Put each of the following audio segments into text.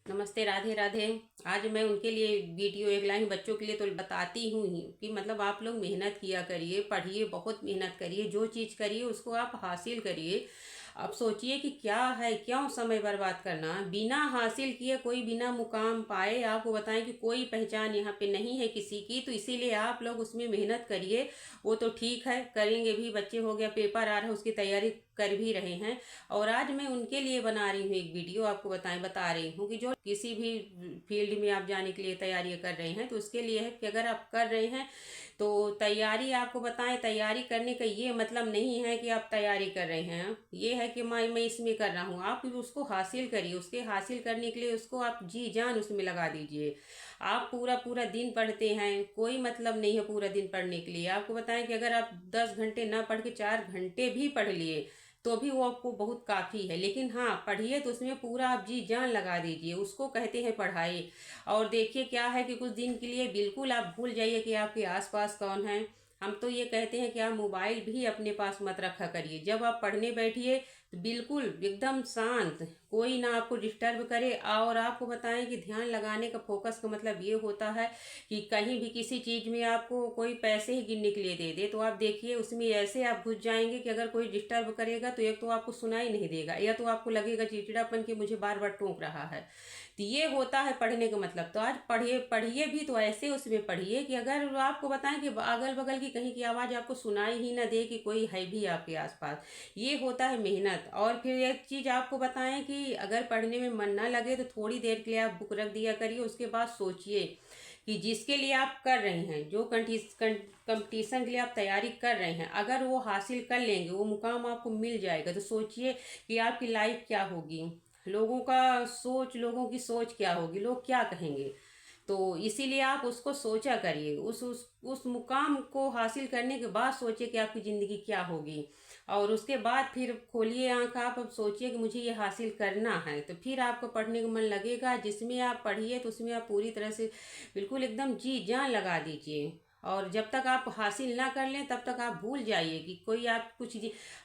नमस्ते, राधे राधे। आज मैं उनके लिए वीडियो एक लाइन बच्चों के लिए तो बताती हूँ ही कि मतलब आप लोग मेहनत किया करिए, पढ़िए, बहुत मेहनत करिए, जो चीज़ करिए उसको आप हासिल करिए। अब सोचिए कि क्या है, क्यों समय बर्बाद करना। बिना हासिल किए कोई बिना मुकाम पाए, आपको बताएं कि कोई पहचान यहाँ पे नहीं है किसी की, तो इसीलिए आप लोग उसमें मेहनत करिए। वो तो ठीक है, करेंगे भी, बच्चे हो गया, पेपर आ रहा है, उसकी तैयारी कर भी रहे हैं। और आज मैं उनके लिए बना रही हूँ एक वीडियो, आपको बता रही हूँ कि जो किसी भी फील्ड में आप जाने के लिए तैयारी कर रहे हैं, तो उसके लिए है कि अगर आप कर रहे हैं तो तैयारी, आपको बताएं, तैयारी करने का ये मतलब नहीं है कि आप तैयारी कर रहे हैं, ये है कि मैं इसमें कर रहा हूँ। आप उसको हासिल करिए, उसके हासिल करने के लिए उसको आप जी जान उसमें लगा दीजिए। आप पूरा पूरा दिन पढ़ते हैं, कोई मतलब नहीं है पूरा दिन पढ़ने के लिए। आपको बताएं कि अगर आप 10 घंटे ना पढ़ के 4 घंटे भी पढ़ लिए तो भी वो आपको बहुत काफ़ी है। लेकिन हाँ, पढ़िए तो उसमें पूरा आप जी जान लगा दीजिए, उसको कहते हैं पढ़ाई। और देखिए क्या है कि कुछ दिन के लिए बिल्कुल आप भूल जाइए कि आपके आसपास कौन है। हम तो ये कहते हैं कि आप मोबाइल भी अपने पास मत रखा करिए। जब आप पढ़ने बैठिए तो बिल्कुल एकदम शांत, कोई ना आपको डिस्टर्ब करे। और आपको बताएं कि ध्यान लगाने का, फोकस का मतलब ये होता है कि कहीं भी किसी चीज़ में आपको कोई पैसे ही गिनने के लिए दे दे, तो आप देखिए उसमें ऐसे आप घुस जाएंगे कि अगर कोई डिस्टर्ब करेगा तो एक तो आपको सुनाई नहीं देगा, या तो आपको लगेगा चिड़चिड़ापन कि मुझे बार बार टोक रहा है। तो ये होता है पढ़ने का मतलब। तो आज पढ़िए, पढ़िए भी तो ऐसे उसमें पढ़िए कि अगर आपको बताएं कि अगल बगल की कहीं की आवाज़ आपको सुनाई ही ना दे कि कोई है भी आपके आसपास। ये होता है मेहनत। और फिर एक चीज़ आपको बताएं कि अगर पढ़ने में मन ना लगे तो थोड़ी देर के लिए आप बुक रख दिया करिए। उसके बाद सोचिए कि जिसके लिए आप कर रहे हैं, जो कंपटीशन के लिए आप तैयारी कर रहे हैं, अगर वो हासिल कर लेंगे, वो मुकाम आपको मिल जाएगा, तो सोचिए कि आपकी लाइफ क्या होगी, लोगों का सोच, लोगों की सोच क्या होगी, लोग क्या कहेंगे। तो इसीलिए आप उसको सोचा करिए, उस मुकाम को हासिल करने के बाद सोचिए कि आपकी ज़िंदगी क्या होगी। और उसके बाद फिर खोलिए आंख, आप अब सोचिए कि मुझे ये हासिल करना है, तो फिर आपको पढ़ने का मन लगेगा। जिसमें आप पढ़िए तो उसमें आप पूरी तरह से बिल्कुल एकदम जी जान लगा दीजिए। और जब तक आप हासिल ना कर लें तब तक आप भूल जाइए कि कोई आप कुछ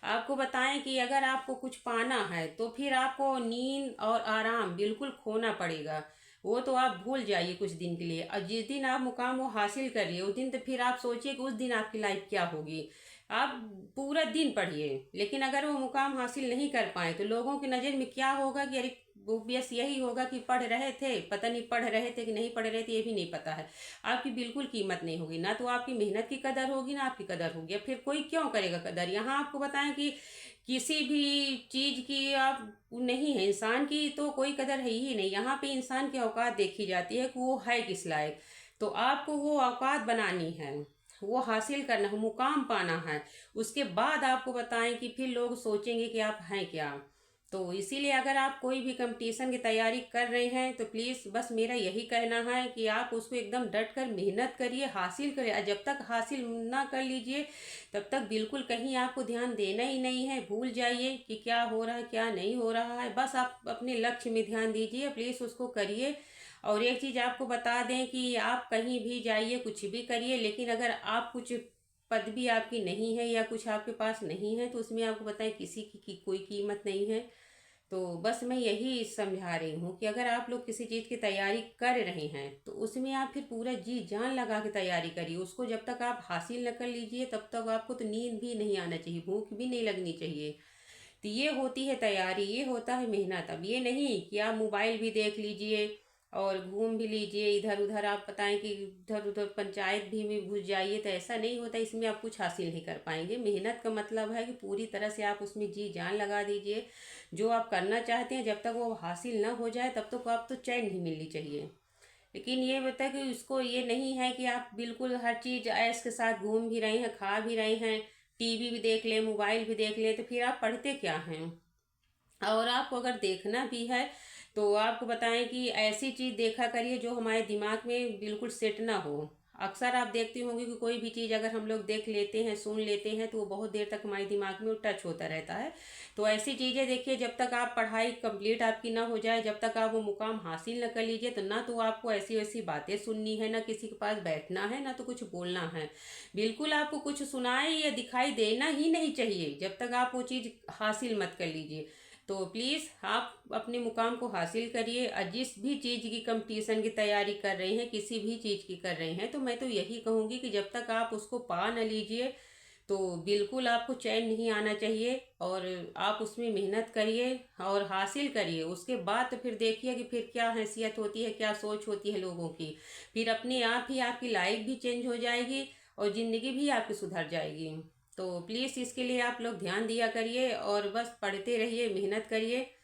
आपको बताएं कि अगर आपको कुछ पाना है तो फिर आपको नींद और आराम बिल्कुल खोना पड़ेगा। वो तो आप भूल जाइए कुछ दिन के लिए। और जिस दिन आप मुकाम वो हासिल करिए उस दिन तो फिर आप सोचिए कि उस दिन आपकी लाइफ क्या होगी। आप पूरा दिन पढ़िए, लेकिन अगर वो मुकाम हासिल नहीं कर पाए तो लोगों की नज़र में क्या होगा कि अरे, ओबियस यही होगा कि पढ़ रहे थे, पता नहीं पढ़ रहे थे कि नहीं पढ़ रहे थे, ये भी नहीं पता है। आपकी बिल्कुल कीमत नहीं होगी, ना तो आपकी मेहनत की कदर होगी ना आपकी कदर होगी। अब फिर कोई क्यों करेगा कदर। यहाँ आपको बताएं कि किसी भी चीज़ की आप नहीं है, इंसान की तो कोई कदर है ही नहीं। यहाँ पे इंसान की औकात देखी जाती है कि वो है किस लायक। तो आपको वो औकात बनानी है, वो हासिल करना है, मुकाम पाना है। उसके बाद आपको बताएं कि फिर लोग सोचेंगे कि आप हैं क्या। तो इसीलिए अगर आप कोई भी कंपटीशन की तैयारी कर रहे हैं तो प्लीज़ बस मेरा यही कहना है कि आप उसको एकदम डट कर मेहनत करिए, हासिल करिए। और जब तक हासिल ना कर लीजिए तब तक बिल्कुल कहीं आपको ध्यान देना ही नहीं है। भूल जाइए कि क्या हो रहा है क्या नहीं हो रहा है, बस आप अपने लक्ष्य में ध्यान दीजिए, प्लीज़ उसको करिए। और एक चीज़ आपको बता दें कि आप कहीं भी जाइए, कुछ भी करिए, लेकिन अगर आप कुछ पदवी आपकी नहीं है या कुछ आपके पास नहीं है तो उसमें आपको बताएं किसी की कोई कीमत नहीं है। तो बस मैं यही समझा रही हूँ कि अगर आप लोग किसी चीज़ की तैयारी कर रहे हैं तो उसमें आप फिर पूरा जी जान लगा के तैयारी करिए। उसको जब तक आप हासिल न कर लीजिए तब तक आपको तो नींद भी नहीं आना चाहिए, भूख भी नहीं लगनी चाहिए। तो ये होती है तैयारी, ये होता है मेहनत। अब ये नहीं कि आप मोबाइल भी देख लीजिए और घूम भी लीजिए इधर उधर, आप बताएं कि इधर उधर पंचायत भी में घुस जाइए, तो ऐसा नहीं होता। इसमें आप कुछ हासिल नहीं कर पाएंगे। मेहनत का मतलब है कि पूरी तरह से आप उसमें जी जान लगा दीजिए। जो आप करना चाहते हैं जब तक वो हासिल ना हो जाए तब तक आप तो चैन नहीं मिलनी चाहिए। लेकिन ये बता कि उसको ये नहीं है कि आप बिल्कुल हर चीज़ ऐश के साथ घूम भी रहे हैं, खा भी रहे हैं, टीवी भी देख लें, मोबाइल भी देख लें, तो फिर आप पढ़ते क्या हैं। और आपको अगर देखना भी है तो आपको बताएं कि ऐसी चीज़ देखा करिए जो हमारे दिमाग में बिल्कुल सेट ना हो। अक्सर आप देखती होंगी कि कोई भी चीज़ अगर हम लोग देख लेते हैं, सुन लेते हैं, तो वो बहुत देर तक हमारे दिमाग में टच होता रहता है। तो ऐसी चीज़ें देखिए, जब तक आप पढ़ाई कंप्लीट आपकी ना हो जाए, जब तक आप वो मुकाम हासिल न कर लीजिए, तो ना तो आपको ऐसी वैसी बातें सुननी है, ना किसी के पास बैठना है, ना तो कुछ बोलना है। बिल्कुल आपको कुछ सुनाए या दिखाई देना ही नहीं चाहिए जब तक आप वो चीज़ हासिल मत कर लीजिए। तो प्लीज़ आप अपने मुकाम को हासिल करिए। और जिस भी चीज़ की कंपटीशन की तैयारी कर रहे हैं, किसी भी चीज़ की कर रहे हैं, तो मैं तो यही कहूँगी कि जब तक आप उसको पा न लीजिए तो बिल्कुल आपको चैन नहीं आना चाहिए। और आप उसमें मेहनत करिए और हासिल करिए। उसके बाद तो फिर देखिए कि फिर क्या हैसियत होती है, क्या सोच होती है लोगों की। फिर अपने आप ही आपकी लाइफ भी चेंज हो जाएगी और ज़िंदगी भी आपकी सुधर जाएगी। तो प्लीज़ इसके लिए आप लोग ध्यान दिया करिए और बस पढ़ते रहिए, मेहनत करिए।